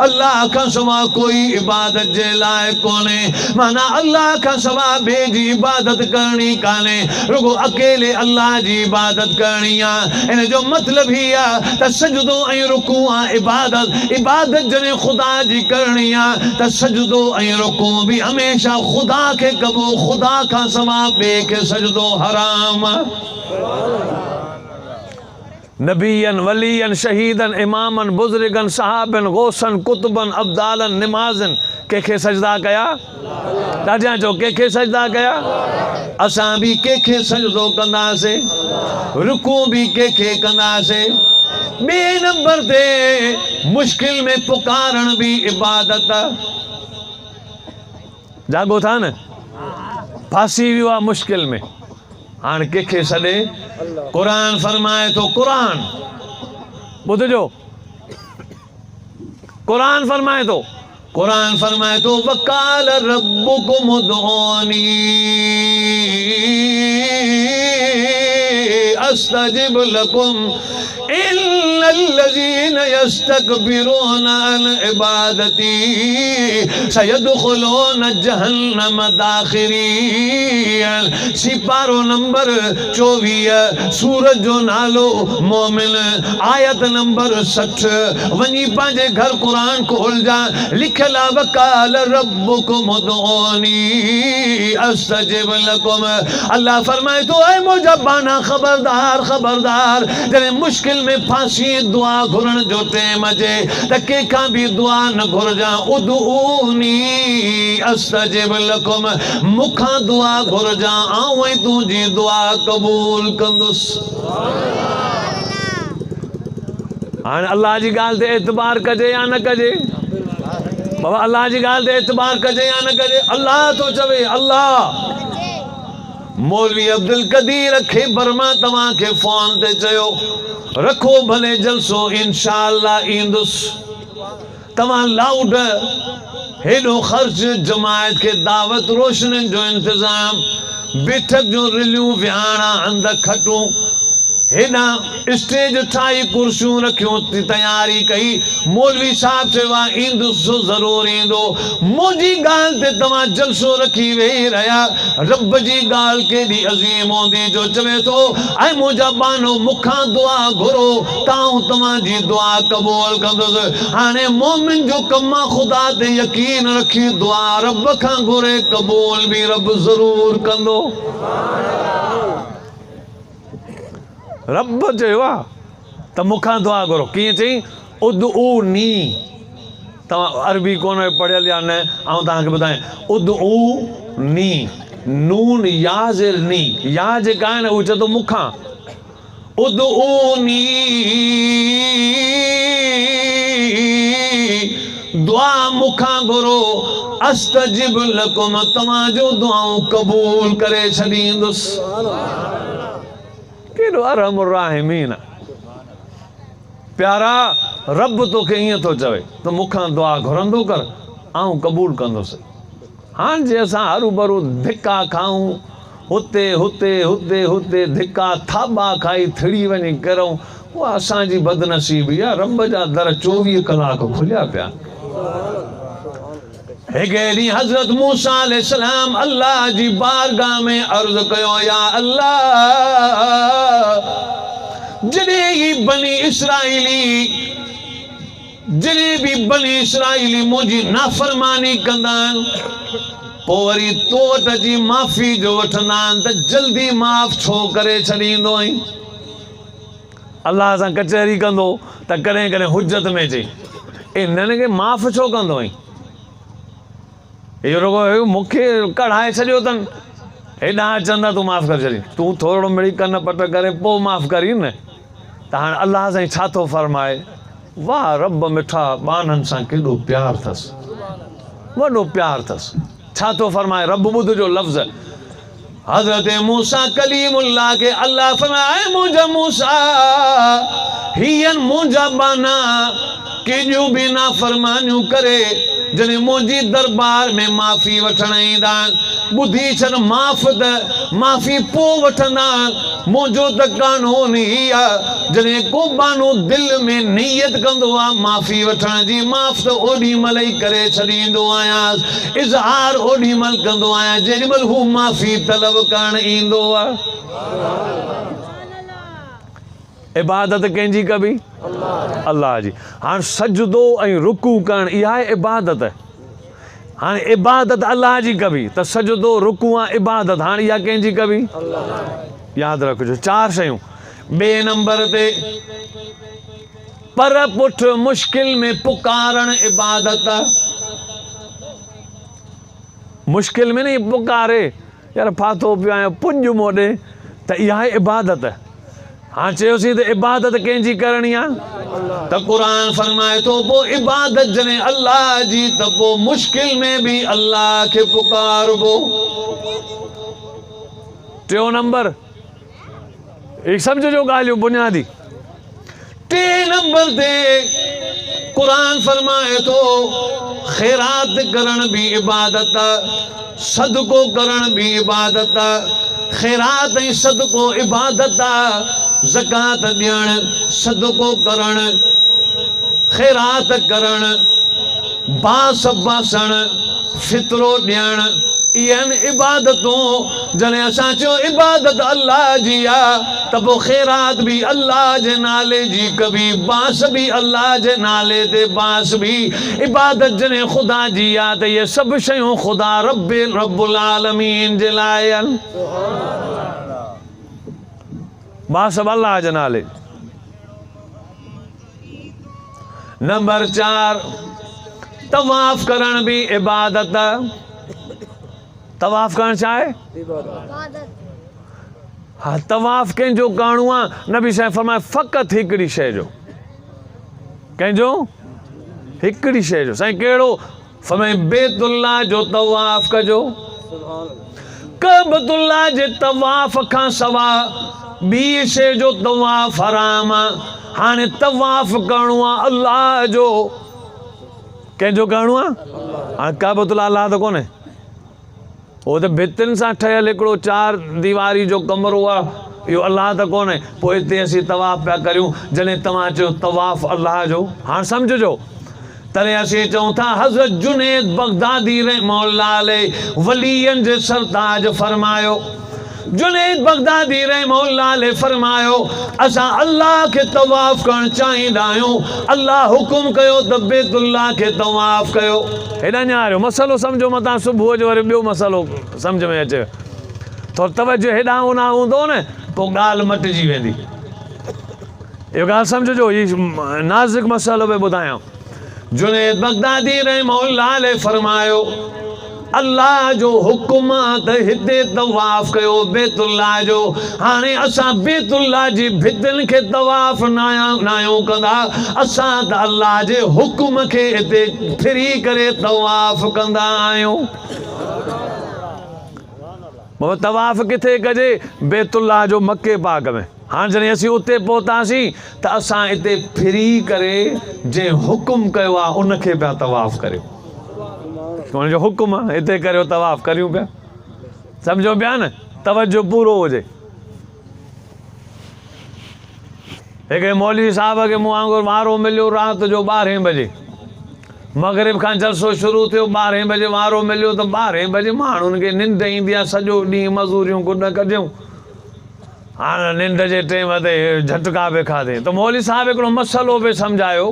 अल्लाह खां सवा कोई इबादत जे लाइ कोन्हे माना अल्लाह खां सवा ॿिए जी इबादत करणी कान्हे रुगो अकेले अल्लाह जी इबादत करणी आहे हिन जो मतिलबु ही आहे त सजदो ऐं रुकू आहे इबादत इबादत जॾहिं ख़ुदा जी करणी आहे त सजदो ऐं रुकू बि हमेशह ख़ुदा खे कबो ख़ुदा खां सवा ॿिए खे सजदो हराम नबीयन वलीयन शहीदन इमामन बुज़ुर्गन सहाबन गौसन कुतुबन अब्दालन निमाज़न कंहिंखे सजदा कया ॾाढा चओ कंहिंखे सजदा कया असां बि कंहिंखे सजदो कंदासीं रुकू बि कंहिंखे कंदासीं ॿिए नंबर ते मुश्किल में पुकारण बि इबादत जागो था न फासी वियो आहे मुश्किल में हाणे कंहिंखे सॾे क़ुरान फरमाए थो क़ुरान ॿुधिजो क़ुरान फरमाए थो वकाल रब्बुकुम उदऊनी अस्तजिब लकुम इल्लल्लज़ीन यस्तकबिरूना अन इबादती सयदखुलून जहन्नम दाखिरीन सिपारो नंबर 24 सूरत जो नालो मोमिन आयत नंबर 60 वनी पंहिंजे घर क़ुरान खोल जा लिखियल आहे वकाल रब्बुकुम उदऊनी अस्तजिब लकुम अल्लाह फरमाए थो ऐ मुंहिंजा बाना खबरदार जॾहिं मुश्किल में फांसी दुआ घुरण जो टाइम अचे त कंहिंखां बि दुआ न घुरजां उदऊनी अस्तजिब लकुम मूंखां दुआ घुरजां आऊं ऐं तुंहिंजी दुआ क़बूल कंदुसि हाणे अल्लाह जी ॻाल्हि ते एतबार कजे या न कजे बाबा, अल्लाह जी ॻाल्हि ते एतबार कजे या न कजे? अल्लाह तो चवे, अल्लाह मौलवी अब्दुल कदीर खे बर्मा तव्हां खे फोन ते चयो रखो भले जलसो इंशाअल्लाह ईंदुसि तव्हां लाउड हेॾो ख़र्च जमायत खे दावत रोशनियुनि जो इंतज़ाम बैठक जो रिलियूं विहाणा हंध खटूं हेॾा स्टेज ठाही कुर्सियूं रखियूं तयारी कई मौलवी साहब चयो आहे ईंदुसि ज़रूरु ईंदो मुंहिंजी ॻाल्हि ते तव्हां जलसो रखी वेही रहिया रब जी ॻाल्हि केॾी अज़ीम हूंदी जो चवे थो ऐं मुंहिंजा बानो मूंखां दुआ घुरो तव्हांजी दुआ क़बूल कंदुसि हाणे मोमिन जो कमु आहे ख़ुदा ते यकीन रखी दुआ रब खां घुरे क़बूल बि रब ज़रूरु कंदो रब चयो आहे त मूंखां दुआ घुरो कीअं चई उदऊनी तव्हां अरबी कोन पढ़ियल या न ऐं तव्हांखे ॿुधायां उदऊनी नून या ज़ेर नी या जेका आहे न उहो चए थो मूंखां उदऊनी दुआ मूंखां घुरो अस्तजिब लकुम तव्हांजो दुआऊं क़बूल करे छॾींदुसि केॾो अरहमुर राहिमीन प्यारा रब तोखे ईअं थो चवे त मूंखां दुआ घुरंदो कर आऊं क़बूल कंदुसि हाणे जे असां हरू भरू धिका खाऊं हुते हुते हुते हुते धिका थाॿा खाई थिड़ी वञी करूं उहा असांजी बदनसीबी आहे रब जा दर 24 कलाक खुलिया पिया हिकु ॾींहुं हज़रत मूसा अलैहिस्सलाम अल्लाह जी बारगाह में अर्ज़ कयो या अल्लाह जॾहिं ही बनी इसराइली मुंहिंजी नाफ़रमानी कंदा आहिनि पोइ वरी तो वटि जी माफ़ी जो वठंदा आहिनि त जल्दी माफ़ छो करे छॾींदो आहीं अल्लाह सां कचहरी कंदो त कॾहिं कॾहिं हुजत में चई इन्हनि खे माफ़ छो कंदो आहीं इहो रुगो मूंखे कढ़ाए छॾियो अथनि हेॾा अचंदा तूं माफ़ करे छॾी तूं थोरो मिड़ी कन पट करे पोइ माफ़ करी न त हाणे अल्लाह साईं छा थो फरमाए वाह रब मिठा बाननि सां केॾो प्यारु अथसि वॾो प्यारु अथसि छा थो फरमाए रब ॿुधजो लफ़्ज़ हज़रत मूसा कलीमुल्लाह खे अल्लाह फरमाए मुंहिंजा मूसा हीअं मुंहिंजा बाना केॾियूं बि नाफ़रमानियूं करे जॾहिं मुंहिंजी दरबार में माफ़ी वठण ईंदा ॿुधी छॾ माफ़ी पोइ वठंदा मुंहिंजो त कानून ई आहे जॾहिं को बानो दिलि में नियत कंदो आहे माफ़ी वठण जी माफ़ त ओॾी महिल ई करे छॾींदो आहियां इज़हार ओॾी महिल कंदो आहियां जेॾी महिल हू माफ़ी तलब करणु ईंदो आहे इबादत कंहिंजी कबी अल्लाह जी हाणे सजदो ऐं रुकू करणु इहा आहे इबादत हाणे इबादत अल्लाह जी कबी त सजदो रुकू आहे इबादत हाणे इहा कंहिंजी कबी यादि रखिजो 4 शयूं ॿिए नंबर ते पर पुठ मुश्किल में पुकारणु इबादत मुश्किल में न पुकारे यार फाथो पियो आहियां पुॼ मोॾे त इहा आहे इबादत हाँ चयोसीं त इबादत कंहिंजी करणी आहे त क़ुरान फरमाए थो पोइ इबादत जॾहिं अल्लाह जी त पोइ मुश्किल में बि अल्लाह खे पुकारबो 3 नंबर सम्झो ॻाल्हियूं बुनियादी 3 नंबर ते क़ुरान फरमाए थो ख़ैरात करण बि इबादत सदको करण बि इबादत ख़ैरात ऐं सदको इबादत ज़कात ॾियण सदको करण ख़ैरात करण बास बासण फितरो ॾियण इहनि इबादतूं जॾहिं असां चयो इबादत अल्लाह जी आहे त पोइ ख़ैरात बि अल्लाह जे नाले जी कबी बास बि अल्लाह जे नाले ते बास बि इबादत जॾहिं ख़ुदा जी आहे त इहे सभु शयूं ख़ुदा रब्बुल आलमीन जे लाइ आहिनि बास बि अल्लाह जे नाले नंबर 4 तवाफ़ करण बि इबादत तवाफ़ करण छा आहे हाँ तवाफ़ कंहिंजो करणो आहे नबी साईं फरमाए फ़क़ति हिकिड़ी शइ जो कंहिंजो हिकिड़ी शइ जो साईं कहिड़ो फरमाए बैतुल्लाह जो तवाफ़ कजो काबतुल्लाह जे तवाफ़ खां सवा ॿी शइ जो तवाफ़ हराम आहे। हाणे तवाफ़ करिणो आहे अल्लाह जो, कंहिंजो करिणो आहे? हाणे काबतुल्लाह अल्लाह त कोन्हे, उहो त भितियुनि सां ठहियल हिकिड़ो 4 दीवारी जो कमरो आहे, इहो अल्लाह त कोन्हे। पोइ हिते असीं तवाफ़ पिया करियूं जॾहिं तव्हां चयो तवाफ़ अल्लाह जो। हाणे सम्झिजो, तॾहिं असीं चऊं था हज़रत जुनैद बगदादी रहमहुल्लाह अलैह वलीयनि जे सरताज फरमायो, जुनैद बगदादी रहमहुल्लाह अलैह फरमायो असां अल्लाह खे तवाफ़ करणु चाहींदा आहियूं, अल्लाह हुकुम कयो त बैतुल्लाह खे तवाफ़ कयो। हेॾा न्यारियो मसइलो सम्झो, मतां सुबुह जो वरी ॿियो मसइलो सम्झ में अचे, थोरो तवजो हेॾां होॾां हूंदो न पोइ ॻाल्हि मटिजी वेंदी। इहो ॻाल्हि सम्झिजो, हीउ नाज़ुक मसइलो पियो ॿुधायां। जुनैद बगदादी रहमहुल्लाह अलैह फरमायो अल्लाह जो हुकुम आहे त हिते तवाफ़ कयो बैतुल्लाह जो। हाणे असां बैतुल्लाह जी भितियुनि खे तवाफ़ न आहियूं कंदा, असां त अल्लाह जे हुकुम खे हिते फिरी करे तवाफ़ कंदा आहियूं। तवाफ़ किथे कजे? बैतुल्लाह जो मके पाक में। हाणे जॾहिं असीं उते पहुतासीं त असां हिते फिरी करे जंहिं हुकुम कयो आहे उनखे पिया तवाफ़ करियो, उनजो हुकुम आहे हिते करियो तवाफ़ करियूं पिया। सम्झो पिया न, तवजो पूरो हुजे। हिकिड़े मौलवी साहब खे मूं वांगुरु वारो मिलियो राति जो 12 बजे, मगरिब खां जलसो शुरू थियो, 12 बजे वारो मिलियो त 12 बजे माण्हुनि खे निंड ईंदी आहे, सॼो ॾींहुं मज़ूरियूं कुॾ कढियूं, हाणे निंड जे टाइम ते झटका पे खाधे। त मौलवी साहब हिकिड़ो मसइलो पे सम्झायो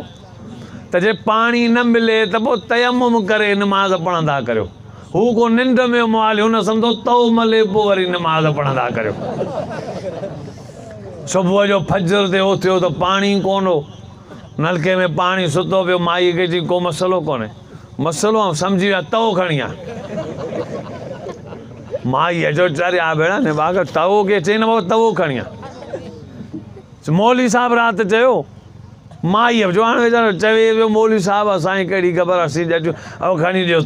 त जे पाणी न मिले त पोइ तयम्मुम करे नमाज़ पढ़ंदा करियो। हू को निंड में मुआली, हुन सम्झो तओ मले पोइ वरी नमाज़ पढ़ंदा करियो। सुबुह जो फजर ते उथियो त पाणी कोन हो, नलके में पाणी सुतो पियो, माई खे चई को मसइलो कोन्हे, मसइलो सम्झी विया तओ खणी आ। माई जो चरिया भेण ने बाग तवो खे चई न बाबा तवो खणी आ। मौलवी साहब राति चयो, माई जो हाणे वीचारो चवे पियो मौलवी साहब असांखे कहिड़ी ख़बर असीं ॼटियूं, ऐं खणी ॾियो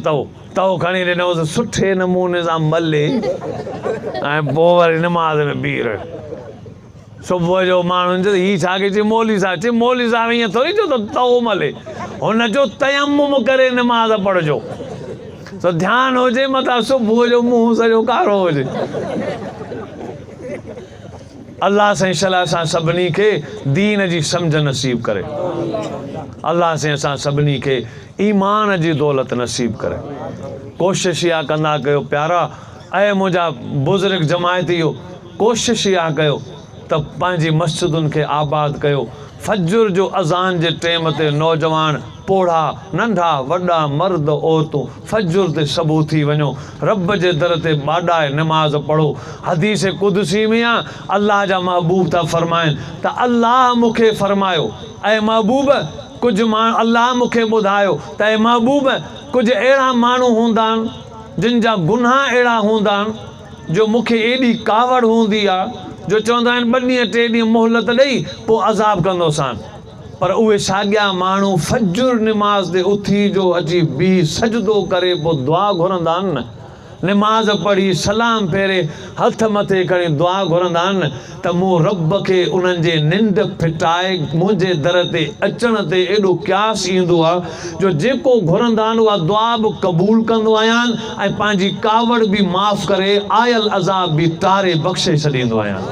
तओ खणी ॾिनो त सुठे नमूने सां मले ऐं पोइ वरी नमाज़ में बीह रहियो। सुबुह जो माण्हुनि चयो हीअ छा खे चई मौलवी साहब, चई मौलवी साहब ईअं थोरी चयो त तओ मले, हुन जो तयम्मुम करे नमाज़ पढ़जो। तो ध्यानु हुजे मथां सुबुह जो मुंहुं सॼो कारो हुजे। अल्लाह साईं शला असां सभिनी खे दीन जी सम्झ नसीब करे, अल्लाह साईं असां सभिनी खे ईमान जी दौलत नसीब करे। कोशिशि इहा कंदा कयो प्यारा, ऐं मुंहिंजा बुज़ुर्ग जमायतियो, कोशिशि इहा कयो त पंहिंजी मस्जिदुनि खे आबाद कयो। फजर जो अज़ान जे टाइम ते नौजवान पोढ़ा नंढा वॾा मर्द औरतूं फजर ते सभु उथी वञो, रब जे दर ते ॿाॾाए नमाज़ पढ़ो। हदीस कुदसी में आहे, अल्लाह जा महबूब था फरमाइनि त अल्लाह मूंखे फरमायो ऐं महबूब कुझु माण्हू, अल्लाह मूंखे ॿुधायो त ऐं महबूब कुझु अहिड़ा माण्हू हूंदा आहिनि जिन जा गुनाह अहिड़ा हूंदा आहिनि जो मूंखे एॾी कावड़ हूंदी आहे जो चवंदा आहिनि 2 ॾींहं 3 ॾींहं मोहलत ॾेई पोइ अज़ाब कंदोसांनि। पर उहे साॻिया माण्हू फजर निमाज़ ते उथी जो अची बीह सजदो करे पोइ दुआ घुरंदा आहिनि न, निमाज़ पढ़ी सलाम फेरे हथ मथे खणी दुआ घुरंदा आहिनि त मूं रब खे उन्हनि जे निंड फिटाए मुंहिंजे दर ते अचण ते एॾो क्यास ईंदो आहे जो जेको घुरंदा आहिनि उहा दुआ बि क़बूल कंदो आहियां ऐं पंहिंजी कावड़ बि माफ़ करे आयल अज़ाब बि तारे बख़्शे छॾींदो आहियां।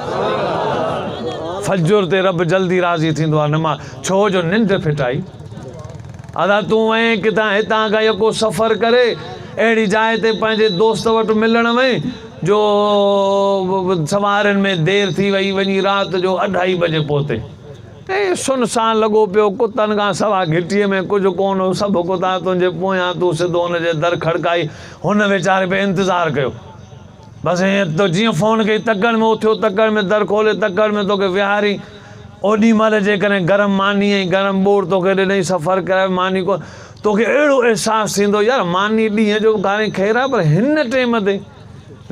फजर ते रब जल्दी राज़ी थींदो आहे नमाज़, छो जो निंड फिटाई। अदा तूं वएं किथां हितां खां यको सफ़र करे अहिड़ी जाइ ते पंहिंजे दोस्त वटि मिलण में जो सवारनि में देरि थी वई, वञी राति जो 2:30 बजे पहुते, ऐं सुनसान लॻो पियो, कुतनि खां सवा घिटीअ में कुझु कोन हो, सभु कुता तुंहिंजे पोयां, तूं सिधो हुनजे दर खड़काई, हुन वीचारे पे इंतज़ारु कयो। बसि ईअं तो जीअं फ़ोन कई तकड़ि में उथियो, तकड़ि में दर खोले, तकड़ि में तोखे विहारी, ओॾी महिल जेकॾहिं गरम मानी ऐं गरम ॿोड़ तोखे ॾिनई सफ़र कराए मानी को, तोखे अहिड़ो अहसासु थींदो यार मानी ॾींहं जो कान्हे ख़ैरु आहे, पर हिन टाइम ते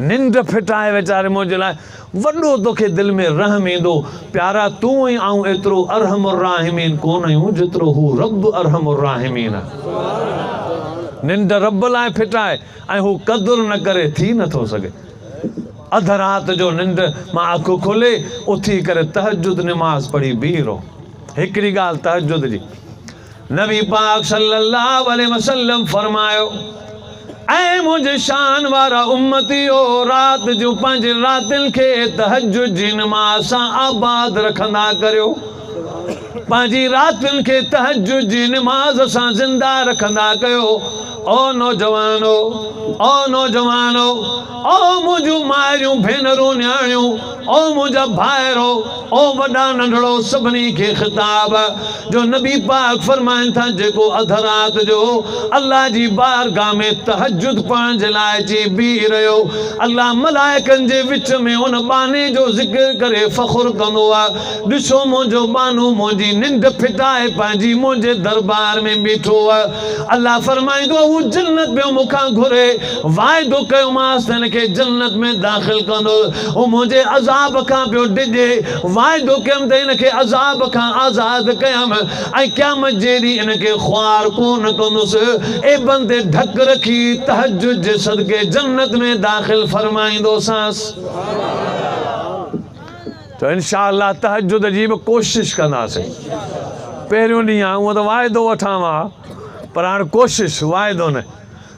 निंड फिटाए वीचारे मुंहिंजे लाइ वॾो तोखे दिलि में रहम ईंदो। प्यारा तूं ऐं आऊं एतिरो अरहमुर राहिमीन कोन आहियूं जेतिरो हू रब अरहमुर राहिमीन आहे। निंड रब लाइ फिटाए ऐं हू क़दुरु न करे थी नथो सघे। अध रात जो निंड मां अखि खोले उथी करे तहजुद नमाज़ पढ़ी बीह रहो। हिकिड़ी ॻाल्हि तहजुद जी, नबी पाक सल्लल्लाहु अलैहि वसल्लम फरमायो, ऐं मुंहिंजे शान वारा उम्मतियो, रात जो पंहिंजे रातिनि खे तहजुद जी नमाज़ सां आबाद रखंदा करियो। पंहिंजी रातिनि खे तहजुद जी नमाज़ सां ज़िंदा रखंदा कयो। ओ नौजवानो, ओ नौजवानो, ओ मुंहिंजूं माइरूं भेनरूं न्याणियूं, ओ मुंहिंजा भाइरो, ओ वॾा नंढड़ो, सभिनी खे ख़िताब जो नबी पाक फरमाइनि था, जेको अध रात जो अल्लाह जी बारगाह में तहजुद पढ़ण जे लाइ अची बीह रहियो, अल्लाह मलाइकनि जे विच में उन बाने जो ज़िक्र करे फ़ख़ुर कंदो आहे। ॾिसो मुंहिंजो बानो मुंहिंजी निंड फिटाए पंहिंजी मुंहिंजे दरबार में बीठो आहे। अल्लाह फरमाईंदो, हू जन्नत में मूंखां घुरे, वाइदो कयोमांसि हिन खे जन्नत में दाख़िल कंदो। हू मुंहिंजे अज़ाब खां पियो डिॼे, वाइदो कयमि त हिन खे अज़ाब खां आज़ाद कयमि ऐं क़यामत जे ॾींहुं हिन खे ख़्वार कोन कंदुसि। ए बंदे ढक रखी तहजुद जे सदके जन्नत में दाख़िल फरमाईंदोसांसि। तो इंशाअल्लाह तहजुद जी बि कोशिशि कंदासीं। पहिरियों ॾींहुं आहे, हूअं त वाइदो वठां हा, पर हाणे कोशिशि, वाइदो न।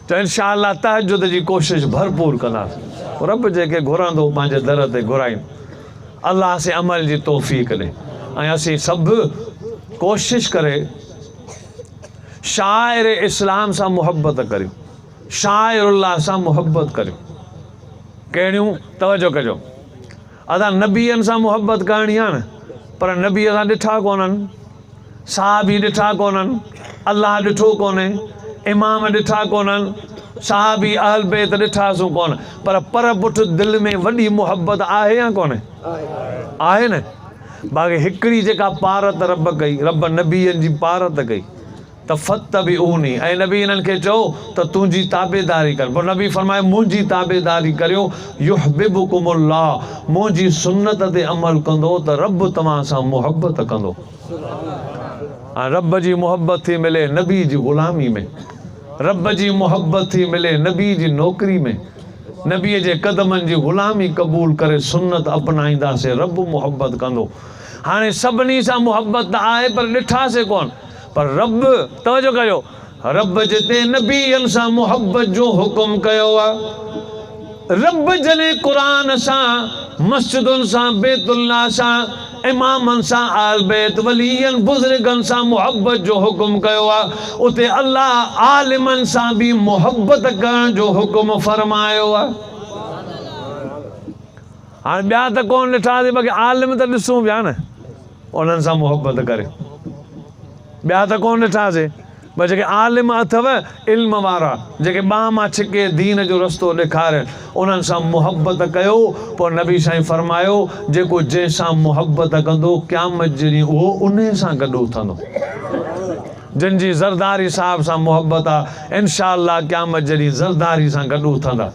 तो इंशाअल्लाह तहजुद जी कोशिशि भरपूर कंदासीं। रब जेके घुरंदो पंहिंजे दर ते घुराईं, अल्लाह से अमल जी तौफ़ीक़ ॾे। ऐं असीं सभु कोशिशि करे शाइर इस्लाम सां मुहबत करियूं, शाइरुल्लाह सां मुहबत करियूं। कहिड़ियूं? तवजो कजो, असां नबीअनि सां मुहबत करणी आहे न, पर नबी असां ॾिठा कोन्हनि, साहबी ॾिठा कोन्हनि, अल्लाह ॾिठो कोन्हे, इमाम ॾिठा कोन्हनि, साहबी अहल बैत ॾिठासूं कोन, पर पुठ दिलि में वॾी मुहबत आहे या कोन्हे? आहे न। बाक़ी हिकिड़ी जेका पारत रब कई, रब नबीअनि जी पारत कई, त फत्तबिऊनी, ऐं नबी इन्हनि खे चओ त तुंहिंजी ताबेदारी कर। पोइ नबी फरमाए, मुंहिंजी ताबेदारी करियो, युहबिबुकुमुल्लाह, मुंहिंजी सुन्नत ते अमल कंदो त रब तव्हां सां मुहबत कंदो। रब जी मोहब्बत थी मिले नबी जी ग़ुलामी में, रब जी मोहब्बत थी मिले नबी जी नौकरी में, नबीअ जे क़दमनि जी ग़ुलामी क़बूल करे सुन्नत अपनाईंदासीं, रब मोहब्बत कंदो। हाणे सभिनी सां मोहब्बत त आहे, पर ॾिठासीं कोन। पर रब, तवजो कयो, रब जिते नबीअनि सां मोहब्बत जो हुकुम कयो आहे, रब जॾहिं क़ुरान सां, मस्जिदुनि सां, बैतुल्लाह सां, इमामनि सां, आल बैत वलीयनि बुज़ुर्गनि सां मोहब्बत जो हुकुम कयो आहे, उते अल्लाह आलिमनि सां बि मोहब्बत करण जो हुकुम फरमायो आहे। हाणे ॿिया त कोन ॾिठासीं, बाक़ी आलिम त ॾिसूं पिया न, उन्हनि सां मोहब्बत करे। ॿिया त कोन ॾिठासीं, पर जेके आलिम अथव, इल्म वारा, जेके ॿाह मां छिके दीन जो रस्तो ॾेखारनि, उन्हनि सां मुहबत कयो। पोइ नबी साईं फरमायो, जेको जंहिंसां मुहबत कंदो क़यामत जे ॾींहुं उहो उन सां गॾु उथंदो। जिनजी ज़रदारी साहिब सां मुहबत आहे, इंशाअल्लाह क़यामत जे ॾींहुं ज़रदारी सां गॾु उथंदा।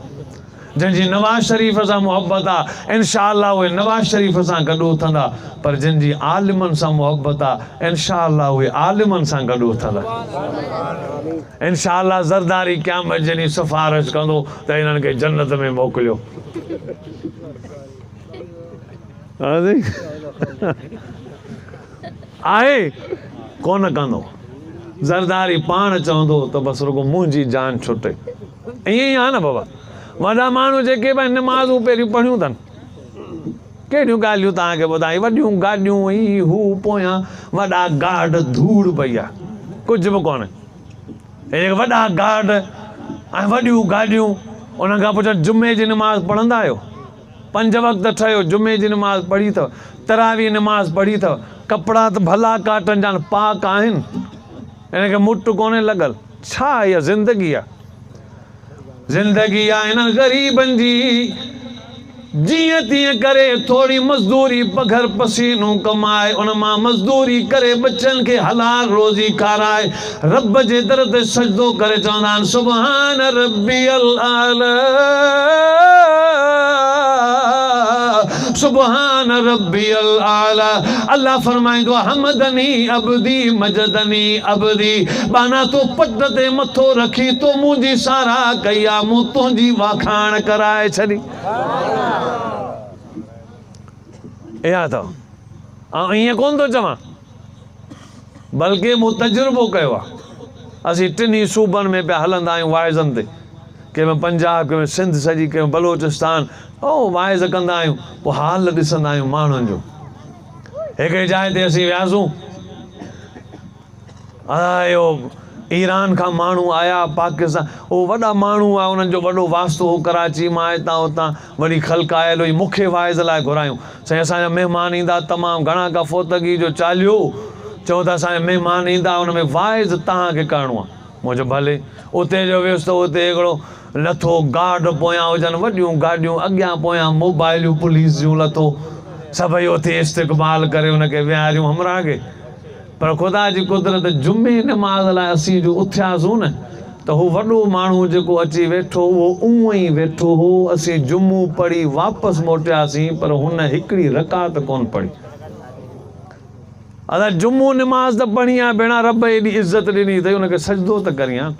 जिनजी नवाज़ शरीफ़ सां मुहबत आहे, इंशाअल्लाह उहे नवाज़ शरीफ़ सां गॾु उथंदा। पर जिनजी आलिमनि सां मुहबत आहे, इंशाअल्लाह उहे आलिमनि सां गॾु उथंदा। इंशाअल्लाह ज़रदारी क़यामत जे ॾींहुं सिफ़ारिश कंदो त हिननि खे जन्नत में मोकिलियो। आहे कोन कंदो, ज़रदारी पाण चवंदो त बसि रुगो मुंहिंजी जान छुटे। ईअं ई आहे न बाबा। वॾा माण्हू जेके भई नमाज़ूं पहिरियों पढ़ियूं अथनि, कहिड़ियूं ॻाल्हियूं तव्हांखे ॿुधाई, वॾियूं गाॾियूं ही हू, पोयां वॾा गार्ड, धूड़ पई आहे, कुझु बि कोन्हे। हे वॾा गार्ड ऐं वॾियूं गाॾियूं, उन खां पुछो जुमे जी नमाज़ पढ़ंदा आहियो? 5 वक़्त ठहियो, जुमे जी नमाज़ पढ़ी अथव, तरावी नमाज़ पढ़ी अथव, कपिड़ा त भला काटन जा पाक आहिनि, हिनखे मुट कोन्हे लॻल। छा इहा ज़िंदगी आहे? ज़िंदगी आहे हिननि ग़रीबनि जी, जीअं तीअं करे थोरी मज़दूरी पघर पसीनो कमाए, उन मां मज़दूरी करे बच्चनि खे हलाल रोज़ी खाराए, रब जे दर ते सजदो करे चवंदा आहिनि, सुभान रब्बियल आला, सुबहान रब्बियल आला। अल्लाह फरमाइंदो हमदनी अब्दी मजदनी अब्दी, बाना तो पट ते मथो रखी तो मुंहिंजी सारा कया, मूं तुंहिंजी वाखाण कराए छॾी। इहा अथव। ऐं ईअं कोन थो चवां, बल्कि मूं तजुर्बो कयो आहे। असीं टिनी सूबनि में पिया हलंदा आहियूं वाइज़नि ते, कंहिंमें पंजाब, कंहिंमें सिंध सॼी, कंहिंमें बलोचिस्तान, ऐं वाइज़ कंदा आहियूं। पोइ हाल ॾिसंदा आहियूं माण्हुनि जो। हिकिड़ी जाइ ते असीं वियासीं, इहो ईरान खां माण्हू आया, पाकिस्तान, उहो वॾा माण्हू हुआ, उन्हनि जो वॾो वास्तो हो कराची मां, हितां हुतां वॾी ख़ल्क़ आयल हुई। मूंखे वाइज़ लाइ घुरायूं, साईं असांजा महिमान ईंदा तमामु घणा, का फ़ोतगी जो चालीहो, चओ त असांजा महिमान ईंदा, हुन में वाइज़ तव्हांखे करिणो आहे। मुंहिंजो भले। उते जो वियुसि त उते हिकिड़ो लथो, गार्ड पोयां हुजनि, वॾियूं गाॾियूं, अॻियां पोयां मोबाइलियूं पुलिस जूं, लथो सभई उते इस्तक़बाल करे हुनखे विहारियूं हमरा खे। पर ख़ुदा जी कुदरत, जुमे नमाज़ लाइ असीं जो उथियासीं न, त हू वॾो माण्हू जेको अची वेठो, उहो उऊं ई वेठो हो। असीं जुमो पढ़ी वापसि मोटियासीं, पर हुन हिकिड़ी रकात कोन पढ़ी। अदा जुमो नमाज़ त पढ़ी आहे भेण, रब एॾी इज़त ॾिनी अथई, हुनखे सजदो त करियां।